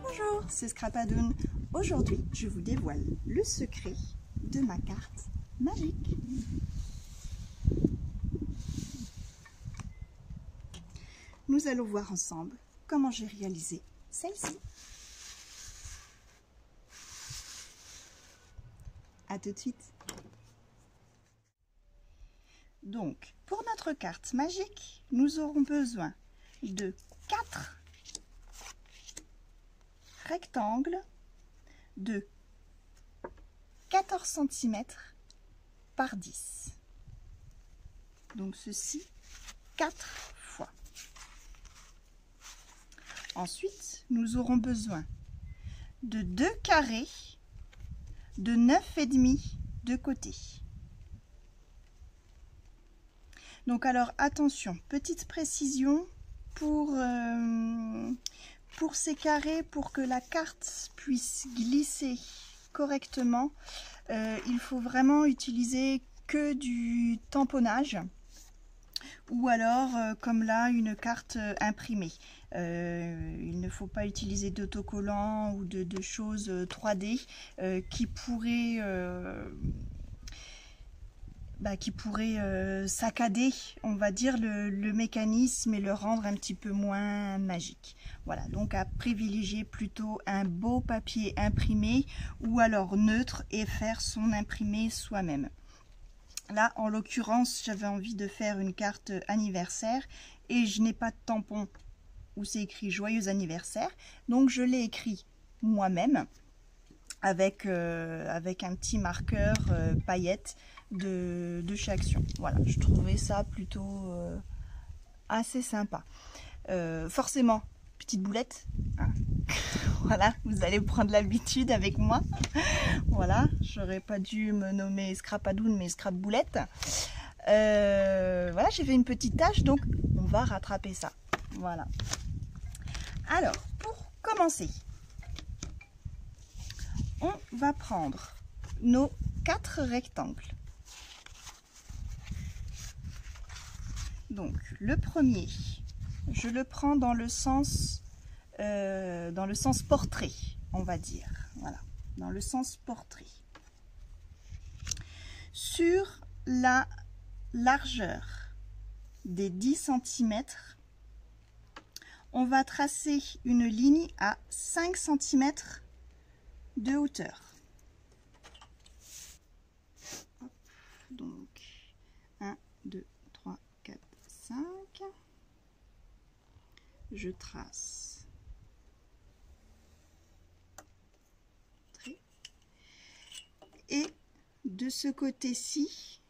Bonjour, c'est Scrapadoun. Aujourd'hui, je vous dévoile le secret de ma carte magique. Nous allons voir ensemble comment j'ai réalisé celle-ci. À tout de suite. Donc, pour notre carte magique, nous aurons besoin de 4 rectangles de 14 cm par 10. Donc ceci 4 fois. Ensuite, nous aurons besoin de 2 carrés de 9,5 de côté. Donc alors attention, petite précision pour ces carrés, pour que la carte puisse glisser correctement, il faut vraiment utiliser que du tamponnage ou alors comme là une carte imprimée. Il ne faut pas utiliser d'autocollants ou de choses 3D qui pourraient saccader, on va dire, le mécanisme et le rendre un petit peu moins magique. Voilà, donc à privilégier plutôt un beau papier imprimé ou alors neutre et faire son imprimé soi-même. Là, en l'occurrence, j'avais envie de faire une carte anniversaire et je n'ai pas de tampon où c'est écrit joyeux anniversaire, donc je l'ai écrit moi-même avec un petit marqueur paillettes de chez Action. Voilà, je trouvais ça plutôt assez sympa. Forcément, petite boulette, hein. Voilà, vous allez prendre l'habitude avec moi. Voilà, j'aurais pas dû me nommer Scrapadoun mais Scrapboulette. Voilà, j'ai fait une petite tache, donc on va rattraper ça. Voilà. Alors, pour commencer, on va prendre nos 4 rectangles. Donc, le premier, je le prends dans le sens portrait, on va dire. Voilà, dans le sens portrait. Sur la largeur des 10 cm, on va tracer une ligne à 5 cm de hauteur. Donc 1, 2, 3, 4, 5. Je trace. Et de ce côté-ci,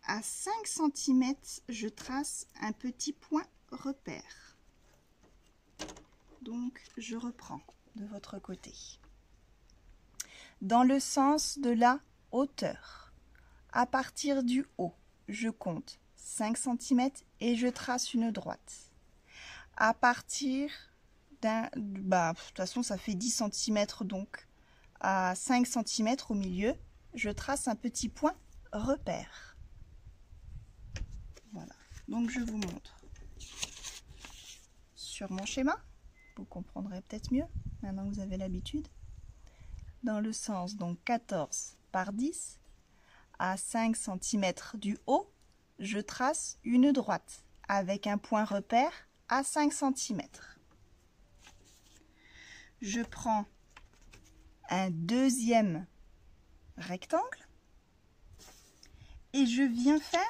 à 5 cm, je trace un petit point repère. Donc je reprends de votre côté. Dans le sens de la hauteur, à partir du haut, je compte 5 cm et je trace une droite. À partir de toute façon ça fait 10 cm, donc à 5 cm au milieu, je trace un petit point repère. Voilà, donc je vous montre sur mon schéma, vous comprendrez peut-être mieux maintenant que vous avez l'habitude. Dans le sens donc 14 par 10, à 5 cm du haut, je trace une droite avec un point repère à 5 cm. Je prends un deuxième rectangle et je viens faire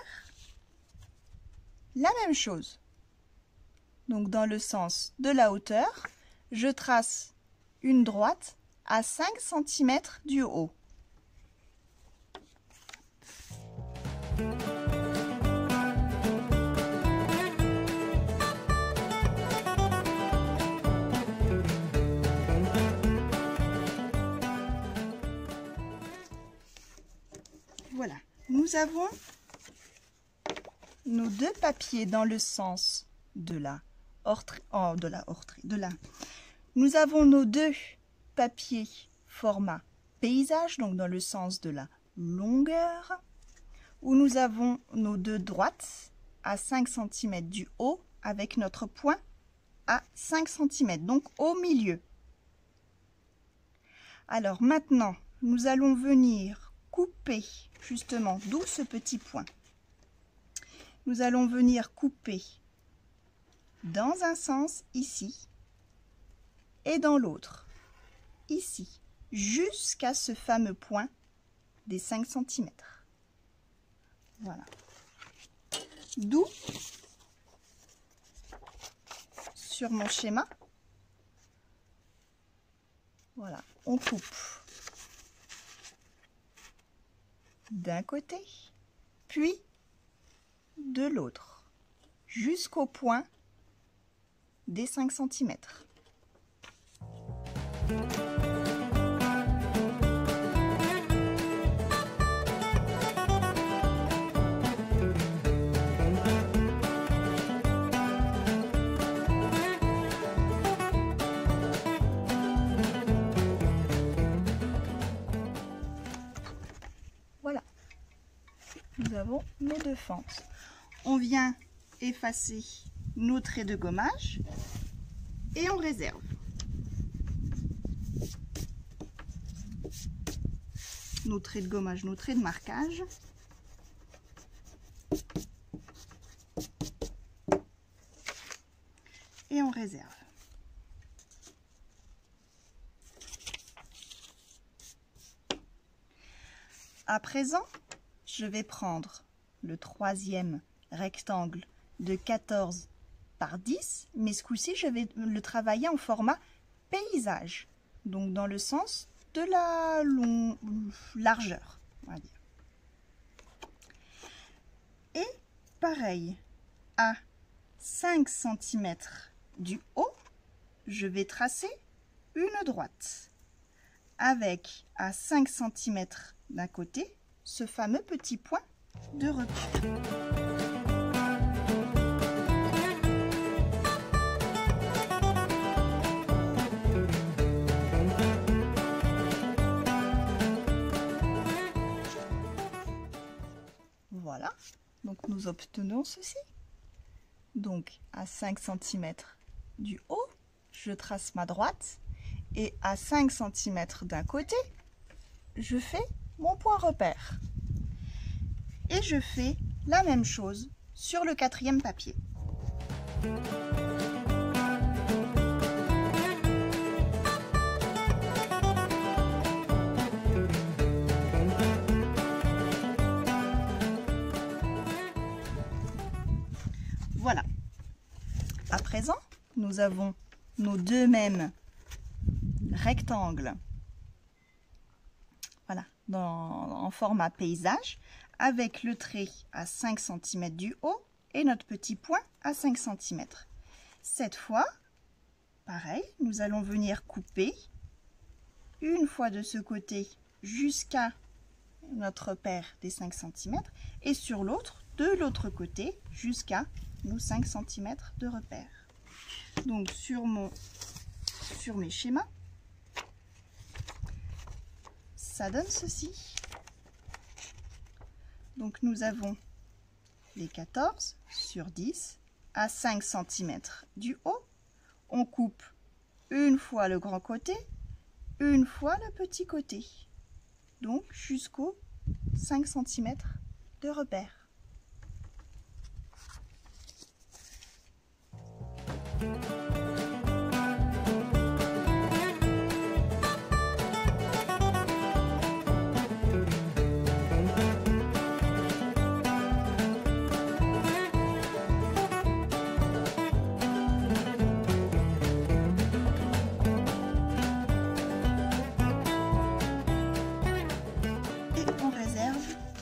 la même chose. Donc dans le sens de la hauteur, je trace une droite à 5 cm du haut. Voilà, nous avons nos 2 papiers dans le sens de la Nous avons nos 2 papiers format paysage, donc dans le sens de la longueur. où nous avons nos deux droites à 5 cm du haut avec notre point à 5 cm, donc au milieu. Alors maintenant, nous allons venir couper, justement, d'où ce petit point. Nous allons venir couper dans un sens ici et dans l'autre ici, jusqu'à ce fameux point des 5 cm. Voilà. D'où, sur mon schéma, voilà, on coupe d'un côté, puis de l'autre, jusqu'au point des 5 cm. Voilà, nous avons nos deux fentes. On vient effacer nos traits de gommage et on réserve. Nos traits de gommage, nos traits de marquage. Et on réserve. À présent, je vais prendre le troisième rectangle de 14 par 10, mais ce coup-ci, je vais le travailler en format paysage, donc dans le sens de la largeur, on va dire. Et pareil, à 5 cm du haut, je vais tracer une droite avec à 5 cm d'un côté ce fameux petit point de recul. Voilà, donc nous obtenons ceci. Donc à 5 cm du haut, je trace ma droite et à 5 cm d'un côté, je fais mon point repère. Et je fais la même chose sur le quatrième papier. Voilà. À présent, nous avons nos deux mêmes rectangles, voilà, en format paysage, avec le trait à 5 cm du haut et notre petit point à 5 cm. Cette fois, pareil, nous allons venir couper une fois de ce côté jusqu'à notre repère des 5 cm et sur l'autre, de l'autre côté, jusqu'à nos 5 cm de repère. Donc sur mes schémas, ça donne ceci. Donc nous avons les 14 sur 10 à 5 cm du haut. On coupe une fois le grand côté, une fois le petit côté. Donc jusqu'aux 5 cm de repère.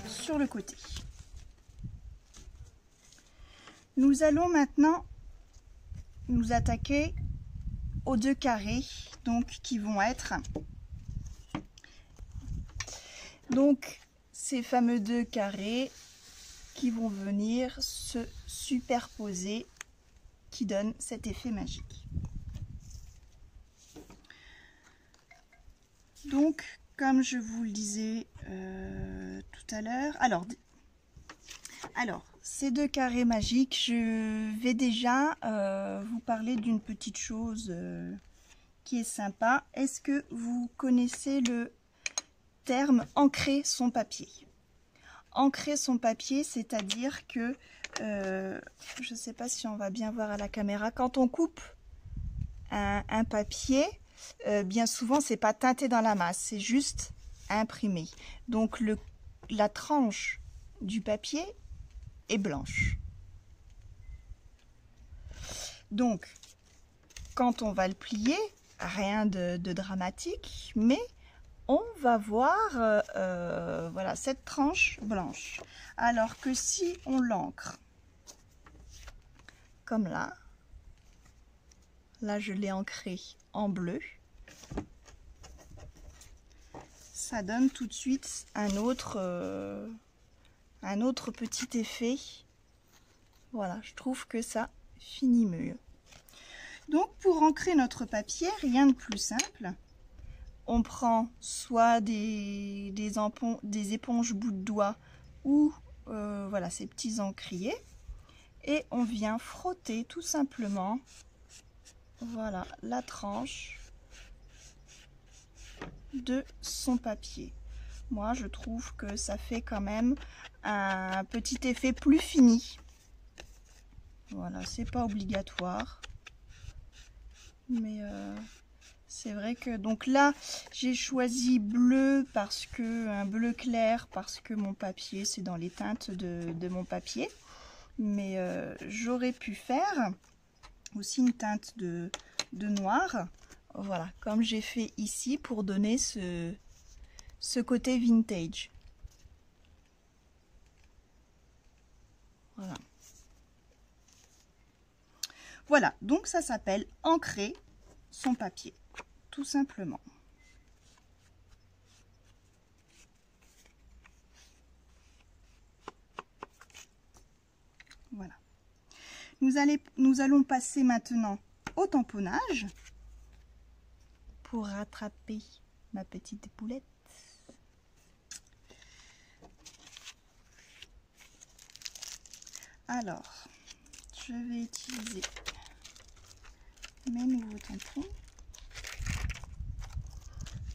Sur le côté. Nous allons maintenant nous attaquer aux deux carrés, donc qui vont être ces fameux deux carrés qui vont venir se superposer, qui donnent cet effet magique. Donc comme je vous le disais tout à l'heure, alors Alors, ces deux carrés magiques, je vais déjà vous parler d'une petite chose qui est sympa. Est-ce que vous connaissez le terme ancrer son papier? Ancrer son papier, c'est-à-dire que, je ne sais pas si on va bien voir à la caméra, quand on coupe un papier, bien souvent c'est pas teinté dans la masse, c'est juste imprimé. Donc la tranche du papier est blanche. Donc quand on va le plier, rien de dramatique, mais on va voir voilà, cette tranche blanche. Alors que si on l'encre comme là je l'ai ancré en bleu, ça donne tout de suite un autre petit effet. Voilà, je trouve que ça finit mieux. Donc pour ancrer notre papier, rien de plus simple. On prend soit des éponges bout de doigt ou voilà, ces petits encriers, et on vient frotter tout simplement, voilà, la tranche de son papier. Moi je trouve que ça fait quand même un petit effet plus fini. Voilà, c'est pas obligatoire, mais c'est vrai que donc là j'ai choisi bleu parce que un bleu clair parce que mon papier c'est dans les teintes de mon papier, mais j'aurais pu faire aussi une teinte de noir, voilà, comme j'ai fait ici pour donner ce côté vintage. Voilà. Voilà, donc ça s'appelle ancrer son papier, tout simplement. Voilà. Nous allons passer maintenant au tamponnage pour rattraper ma petite poulette. Alors, je vais utiliser mes nouveaux tampons.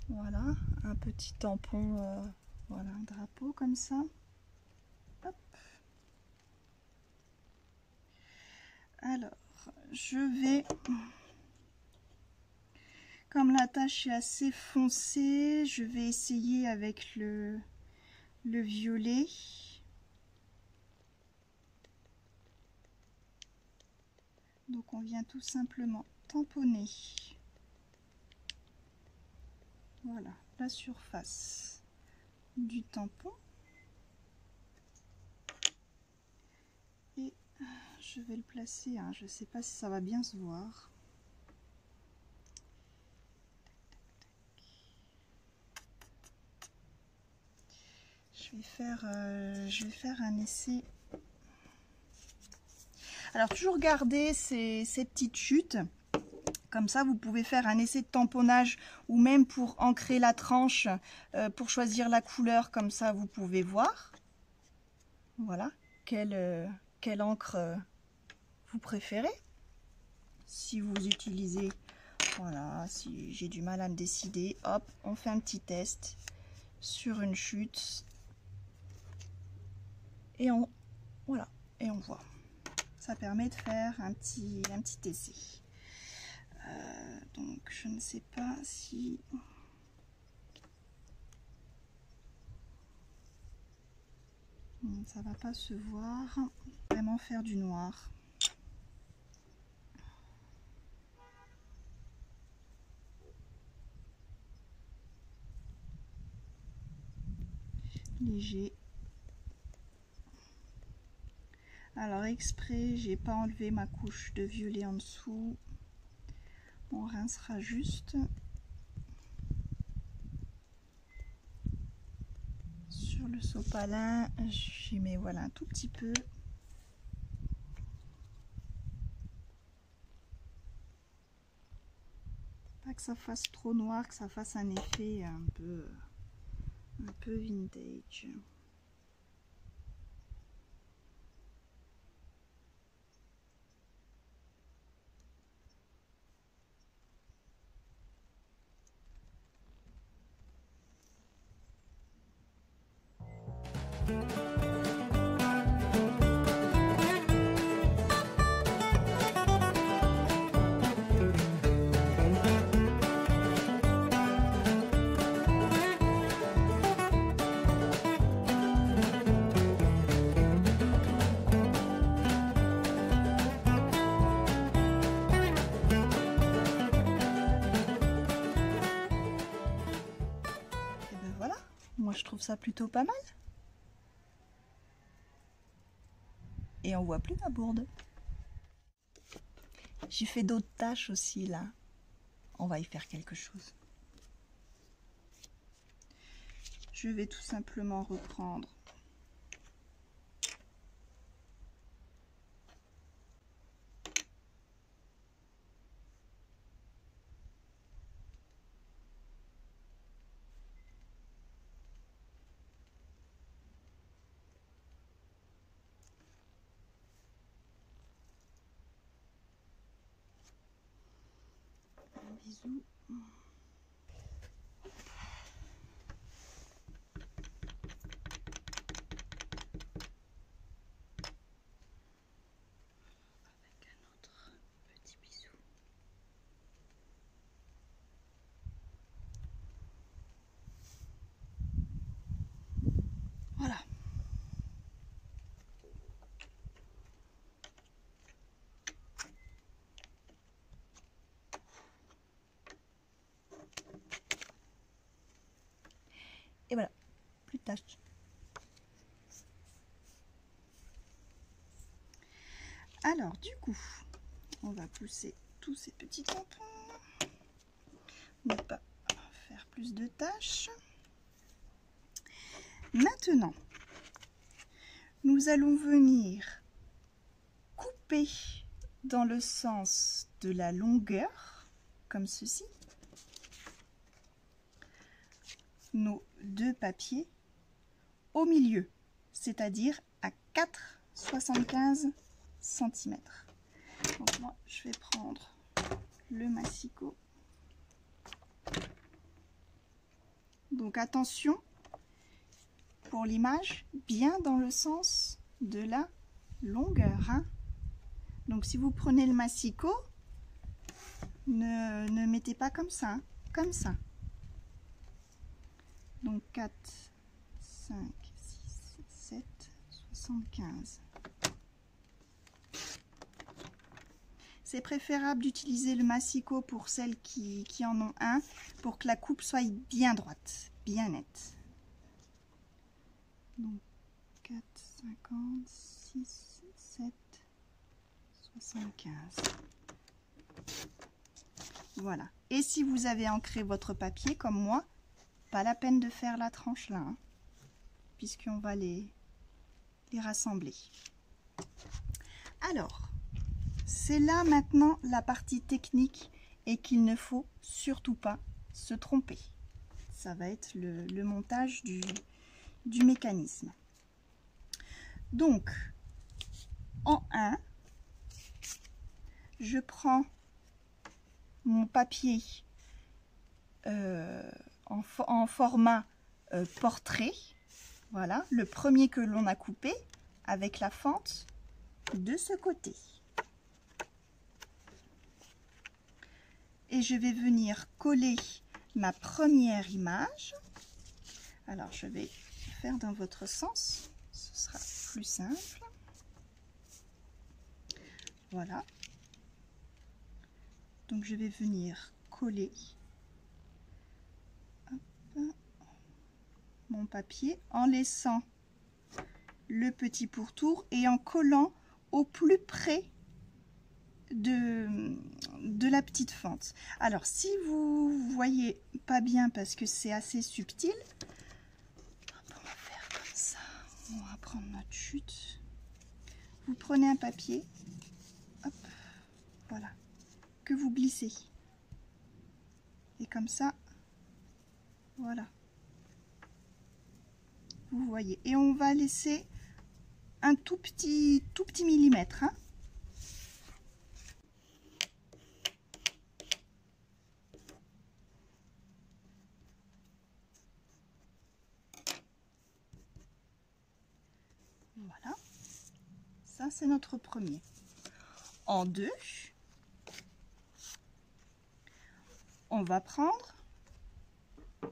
Voilà, un petit tampon, voilà, un drapeau comme ça. Hop. Alors, je vais, comme la tache est assez foncée, je vais essayer avec le violet. Donc on vient tout simplement tamponner, voilà, la surface du tampon, et je vais le placer, hein, je ne sais pas si ça va bien se voir. Je vais faire un essai. Alors toujours garder ces petites chutes, comme ça vous pouvez faire un essai de tamponnage ou même pour ancrer la tranche, pour choisir la couleur, comme ça vous pouvez voir, voilà, quelle encre vous préférez. Si vous utilisez, voilà, si j'ai du mal à me décider, hop, on fait un petit test sur une chute et voilà, et on voit. Ça permet de faire un petit essai. Donc je ne sais pas si ça va pas se voir. Vraiment faire du noir. Léger. Alors exprès, j'ai pas enlevé ma couche de violet en dessous. On rincera juste sur le sopalin. J'y mets, voilà, un tout petit peu. Pas que ça fasse trop noir, que ça fasse un effet un peu vintage. Moi je trouve ça plutôt pas mal. Et on voit plus ma bourde. J'ai fait d'autres tâches aussi là. On va y faire quelque chose. Je vais tout simplement reprendre un bisou. Voilà. Et voilà, plus de tâches. Alors du coup, on va pousser tous ces petits tampons. Ne pas faire plus de tâches. Maintenant, nous allons venir couper dans le sens de la longueur, comme ceci, nos deux papiers au milieu, c'est-à-dire à 4,75 cm. Donc moi, je vais prendre le massicot. Donc attention, pour l'image, bien dans le sens de la longueur. Hein. Donc si vous prenez le massicot, ne mettez pas comme ça, hein, comme ça. Donc 4, 5, 6, 7, 75. C'est préférable d'utiliser le massicot pour celles qui en ont un, pour que la coupe soit bien droite, bien nette. Donc 4, 50, 6, 7, 75. Voilà. Et si vous avez ancré votre papier comme moi, pas la peine de faire la tranche là, hein, puisqu'on va les rassembler. Alors, c'est là maintenant la partie technique et qu'il ne faut surtout pas se tromper. Ça va être le montage du mécanisme. Donc, en 1, je prends mon papier en format portrait. Voilà, le premier que l'on a coupé avec la fente de ce côté. Et je vais venir coller ma première image. Alors, je vais faire dans votre sens. Ce sera plus simple. Voilà. Donc, je vais venir coller mon papier en laissant le petit pourtour et en collant au plus près de la petite fente. Alors si vous voyez pas bien parce que c'est assez subtil, on va faire comme ça. On va prendre notre chute. Vous prenez un papier, hop, voilà, que vous glissez. Et comme ça, voilà. Vous voyez. Et on va laisser un tout petit millimètre. Hein. Voilà. Ça, c'est notre premier. En 2, on va prendre,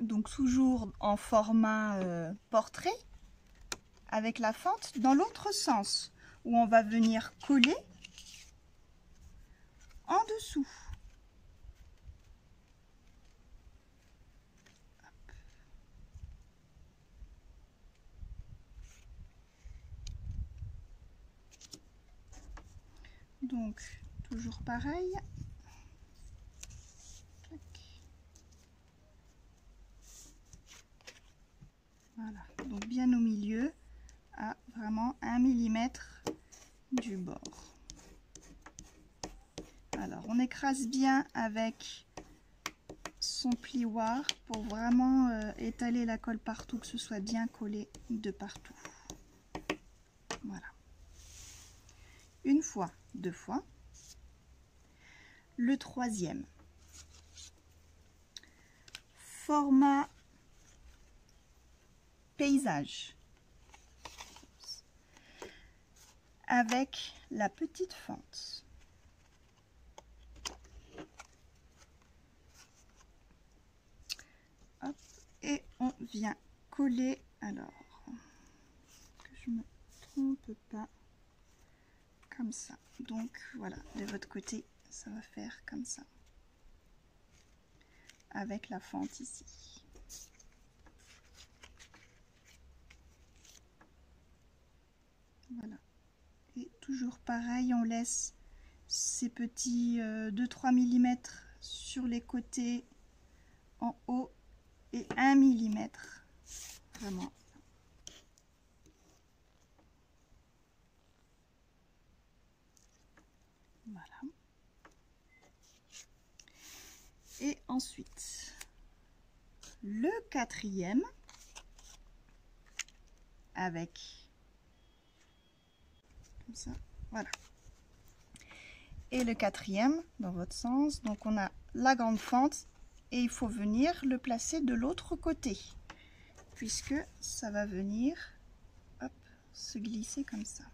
donc toujours en format portrait, avec la fente dans l'autre sens, où on va venir coller en dessous. Donc toujours pareil. Voilà, donc bien au milieu, à vraiment 1 mm du bord. Alors on écrase bien avec son plioir pour vraiment étaler la colle partout, que ce soit bien collé de partout. Voilà. Une fois, deux fois. Le troisième. Format paysage. Avec la petite fente. Hop, et on vient coller, alors que je me trompe pas, comme ça. Donc voilà, de votre côté ça va faire comme ça avec la fente ici. Voilà, et toujours pareil, on laisse ces petits 2-3 mm sur les côtés en haut et 1 mm vraiment. Voilà. Et ensuite, le quatrième avec comme ça, voilà. Et le quatrième dans votre sens, donc on a la grande fente et il faut venir le placer de l'autre côté puisque ça va venir, hop, se glisser comme ça.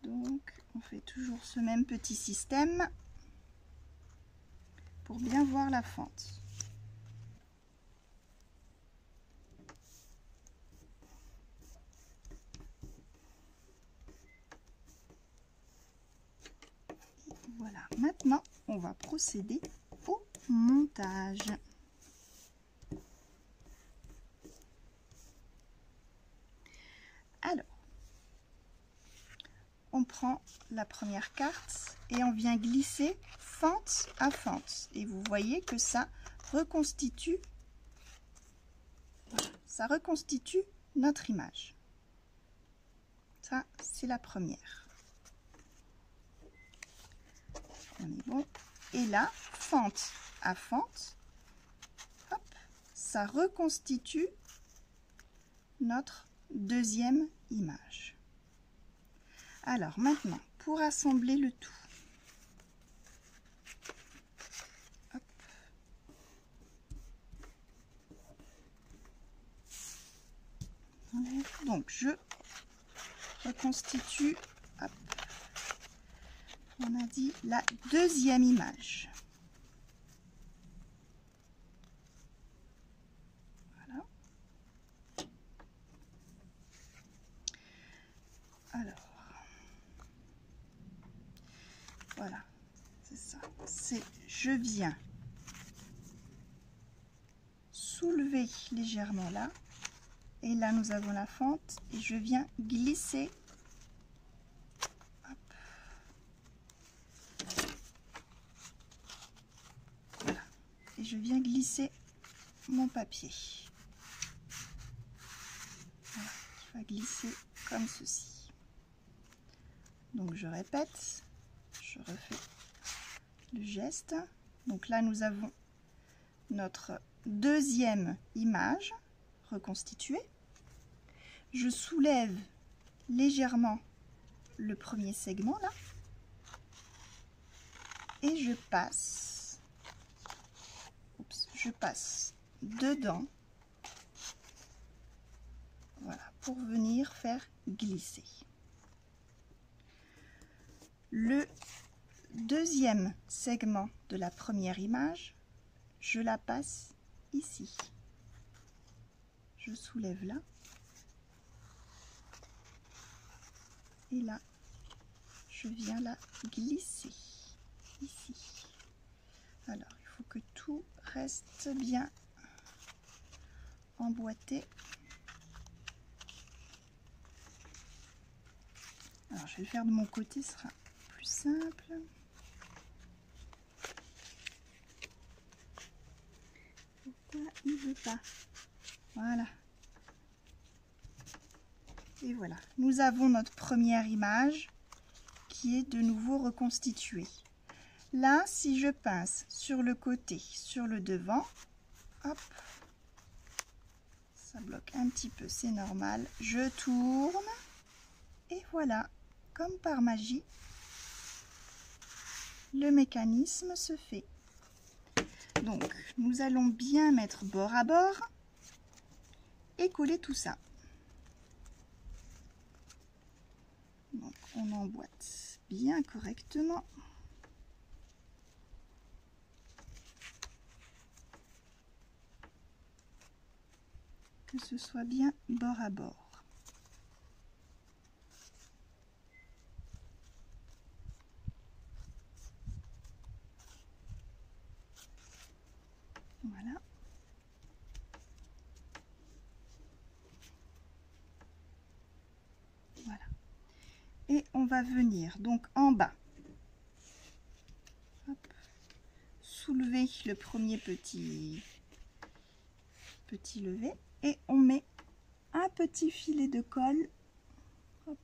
Donc on fait toujours ce même petit système pour bien voir la fente. Voilà, maintenant on va procéder au montage. Alors, on prend la première carte et on vient glisser fente à fente. Et vous voyez que ça reconstitue notre image. Ça, c'est la première. On est bon. Et là, fente à fente, hop, ça reconstitue notre deuxième image. Alors maintenant, pour assembler le tout, hop. Donc je reconstitue, hop, on a dit la deuxième image. Voilà. Alors, voilà, c'est ça. C'est je viens soulever légèrement là, et là nous avons la fente, et je viens glisser. Hop. Voilà. Et je viens glisser mon papier. Voilà, qui va glisser comme ceci. Donc je répète, je refais le geste. Donc là nous avons notre deuxième image reconstituée. Je soulève légèrement le premier segment là et je passe, je passe dedans, voilà, pour venir faire glisser. Le deuxième segment de la première image, je la passe ici. Je soulève là. Et là, je viens la glisser ici. Alors, il faut que tout reste bien emboîté. Alors, je vais le faire de mon côté, ce sera plus simple. Pourquoi il veut pas? Voilà. Et voilà, nous avons notre première image qui est de nouveau reconstituée. Là, si je pince sur le côté, sur le devant, hop, ça bloque un petit peu, c'est normal. Je tourne et voilà, comme par magie, le mécanisme se fait. Donc, nous allons bien mettre bord à bord et coller tout ça. Donc, on emboîte bien correctement. Que ce soit bien bord à bord. Voilà. Voilà. Et on va venir donc en bas. Hop. Soulever le premier petit levé et on met un petit filet de colle, hop,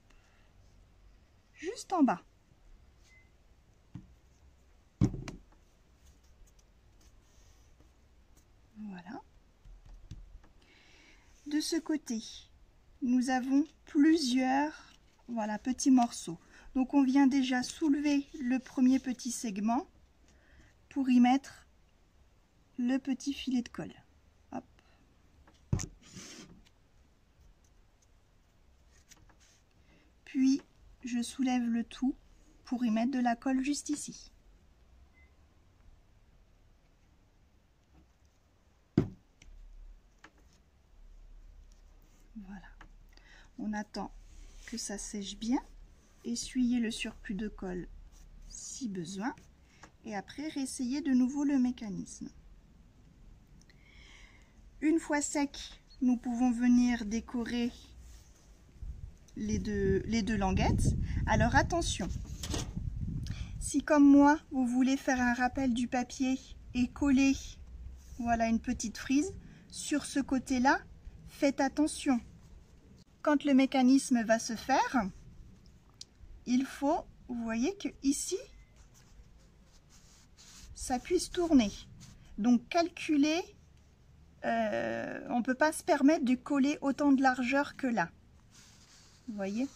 juste en bas. Voilà. De ce côté, nous avons plusieurs petits morceaux. Donc on vient déjà soulever le premier petit segment pour y mettre le petit filet de colle. Hop. Puis je soulève le tout pour y mettre de la colle juste ici. Voilà. On attend que ça sèche bien. Essuyez le surplus de colle si besoin. Et après, réessayez de nouveau le mécanisme. Une fois sec, nous pouvons venir décorer les deux languettes. Alors attention, si comme moi, vous voulez faire un rappel du papier et coller une petite frise, sur ce côté-là, faites attention. Quand le mécanisme va se faire, il faut, vous voyez que ici, ça puisse tourner. Donc calculez, on ne peut pas se permettre de coller autant de largeur que là. Vous voyez?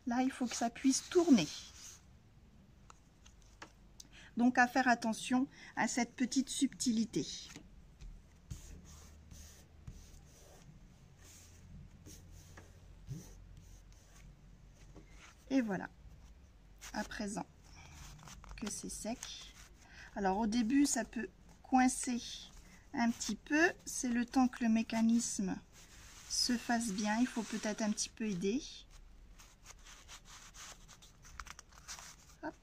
Là, il faut que ça puisse tourner. Donc à faire attention à cette petite subtilité. Et voilà, à présent que c'est sec. Alors au début, ça peut coincer un petit peu. C'est le temps que le mécanisme se fasse bien. Il faut peut-être un petit peu aider. Hop.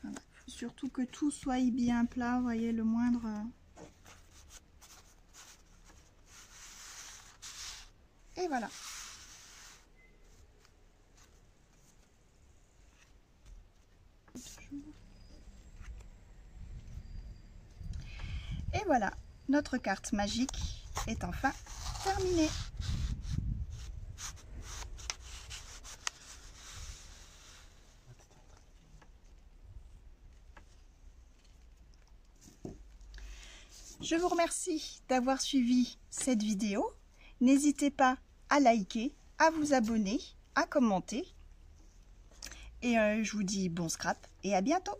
Voilà. Faut surtout que tout soit bien plat. Vous voyez, le moindre... Et voilà. Et voilà, notre carte magique est enfin terminée. Je vous remercie d'avoir suivi cette vidéo. N'hésitez pas à liker, à vous abonner, à commenter. Et je vous dis bon scrap et à bientôt.